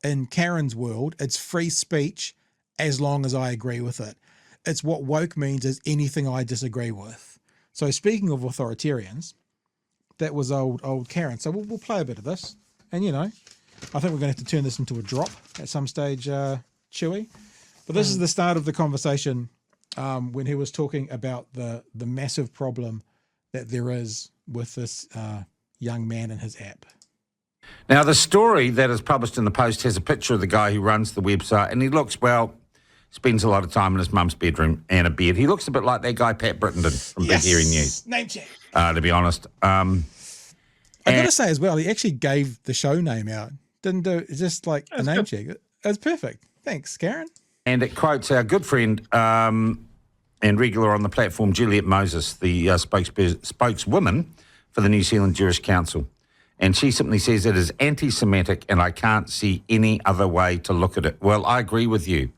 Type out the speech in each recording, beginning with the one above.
in Karen's world, it's free speech as long as I agree with it. It's what woke means is anything I disagree with. So speaking of authoritarians, that was old Karen. So we'll play a bit of this. And, you know, I think we're going to have to turn this into a drop at some stage, Chewie. But this is the start of the conversation when he was talking about the massive problem that there is with this young man and his app. Now, the story that is published in the Post has a picture of the guy who runs the website, and he looks, well, spends a lot of time in his mum's bedroom and a bed. He looks a bit like that guy, Pat Brittenden from Big Hairy News. Name check. To be honest. I got to say as well, he actually gave the show name out. Didn't do just like a name check. It was perfect. Thanks, Karen. And it quotes our good friend and regular on the platform, Juliet Moses, the spokeswoman for the New Zealand Jewish Council. And she simply says it is anti-Semitic and I can't see any other way to look at it. Well, I agree with you.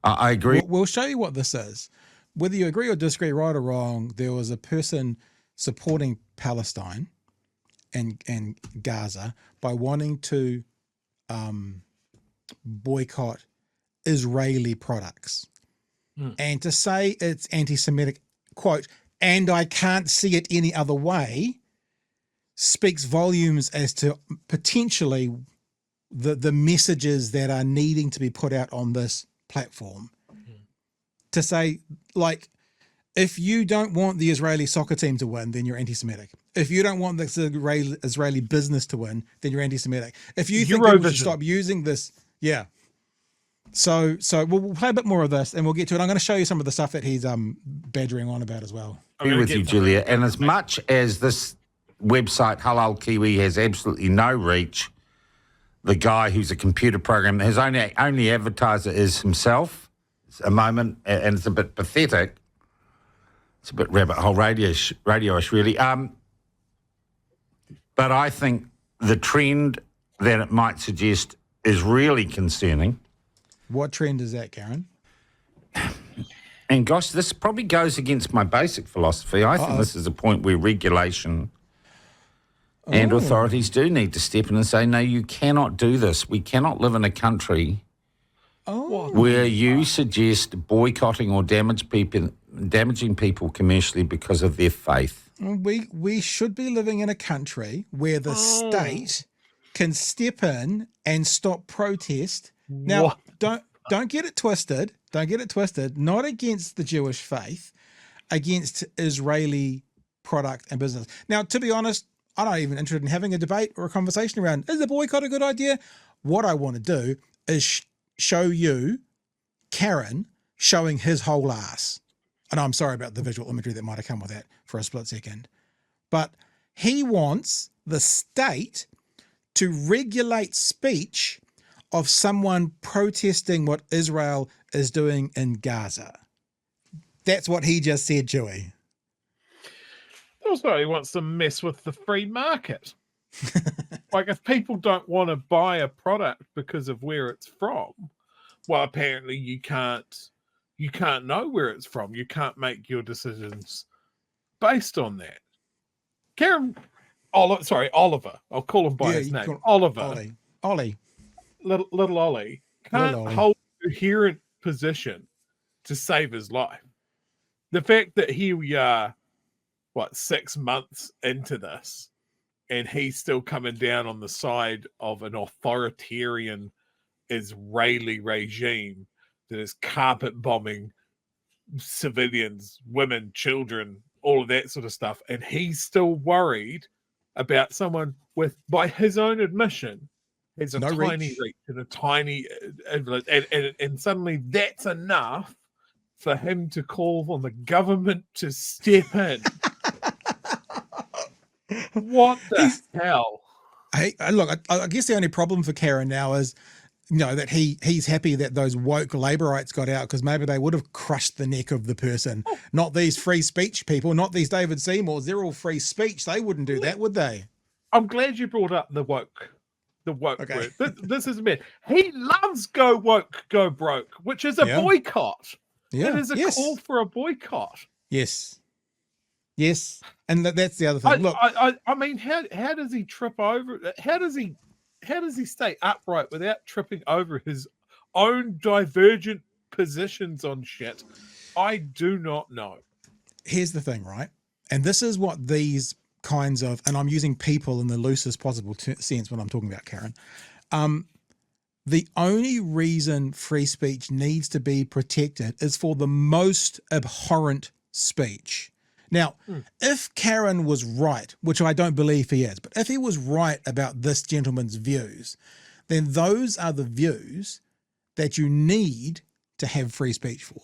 I agree. We'll show you what this is. Whether you agree or disagree, right or wrong, there was a person supporting Palestine and Gaza by wanting to boycott Israeli products. And to say it's anti-Semitic, quote, and I can't see it any other way, speaks volumes as to potentially the messages that are needing to be put out on this platform. To say, like, if you don't want the Israeli soccer team to win, then you're anti-Semitic. If you don't want the Israeli business to win, then you're anti-Semitic. If you think people should stop using this, yeah. So we'll play a bit more of this and we'll get to it. I'm going to show you some of the stuff that he's badgering on about as well. I agree with you, Julia. And as much as this website, Halal Kiwi, has absolutely no reach, the guy who's a computer programmer, his only advertiser is himself. It's a moment, and it's a bit pathetic. It's a bit rabbit hole radio-ish, really. But I think the trend that it might suggest is really concerning. What trend is that, Karen? And gosh, this probably goes against my basic philosophy. I think this is a point where regulation and authorities do need to step in and say, no, you cannot do this. We cannot live in a country where you suggest boycotting or damaging people commercially because of their faith. We should be living in a country where the state can step in and stop protest. Now, don't get it twisted. Don't get it twisted. Not against the Jewish faith, against Israeli product and business. Now, to be honest, I'm not even interested in having a debate or a conversation around, is the boycott a good idea? What I want to do is show you Karen showing his whole ass. And I'm sorry about the visual imagery that might have come with that for a split second. But he wants the state to regulate speech of someone protesting what Israel is doing in Gaza. That's what he just said, Chewie. Also, he wants to mess with the free market. Like, if people don't want to buy a product because of where it's from, well, apparently you can't know where it's from. You can't make your decisions based on that. Oliver. I'll call him by his name. Oliver. Ollie. Little Ollie can't hold a coherent position to save his life. The fact that here we are, 6 months into this, and he's still coming down on the side of an authoritarian Israeli regime that is carpet bombing civilians, women, children, all of that sort of stuff. And he's still worried about someone with, by his own admission, has a tiny reach and a tiny, and suddenly that's enough for him to call on the government to step in. What the hell? Hey, look, I guess the only problem for Karen now is, that he's happy that those woke Labourites got out, because maybe they would have crushed the neck of the person. Not these free speech people, not these David Seymours. They're all free speech. They wouldn't do that, would they? I'm glad you brought up the woke. Okay. Word. This is bad. He loves go woke, go broke, which is a boycott. Yeah. It is a call for a boycott. Yes. And that's the other thing. Look, I mean, how does he trip over? How does he he stay upright without tripping over his own divergent positions on shit? I do not know. Here's the thing, right? And this is what these kinds of, and I'm using people in the loosest possible sense when I'm talking about Karen. The only reason free speech needs to be protected is for the most abhorrent speech. Now, if Karen was right, which I don't believe he is, but if he was right about this gentleman's views, then those are the views that you need to have free speech for.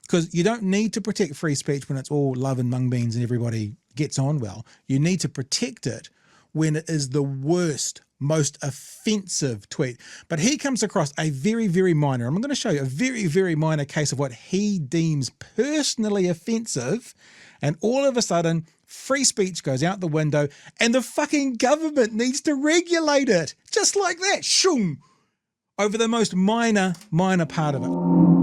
Because you don't need to protect free speech when it's all love and mung beans and everybody gets on well. You need to protect it when it is the worst, most offensive tweet. But he comes across a very, very minor, I'm going to show you a very, very minor case of what he deems personally offensive. And all of a sudden, free speech goes out the window and the fucking government needs to regulate it. Just like that, shung, over the most minor part of it.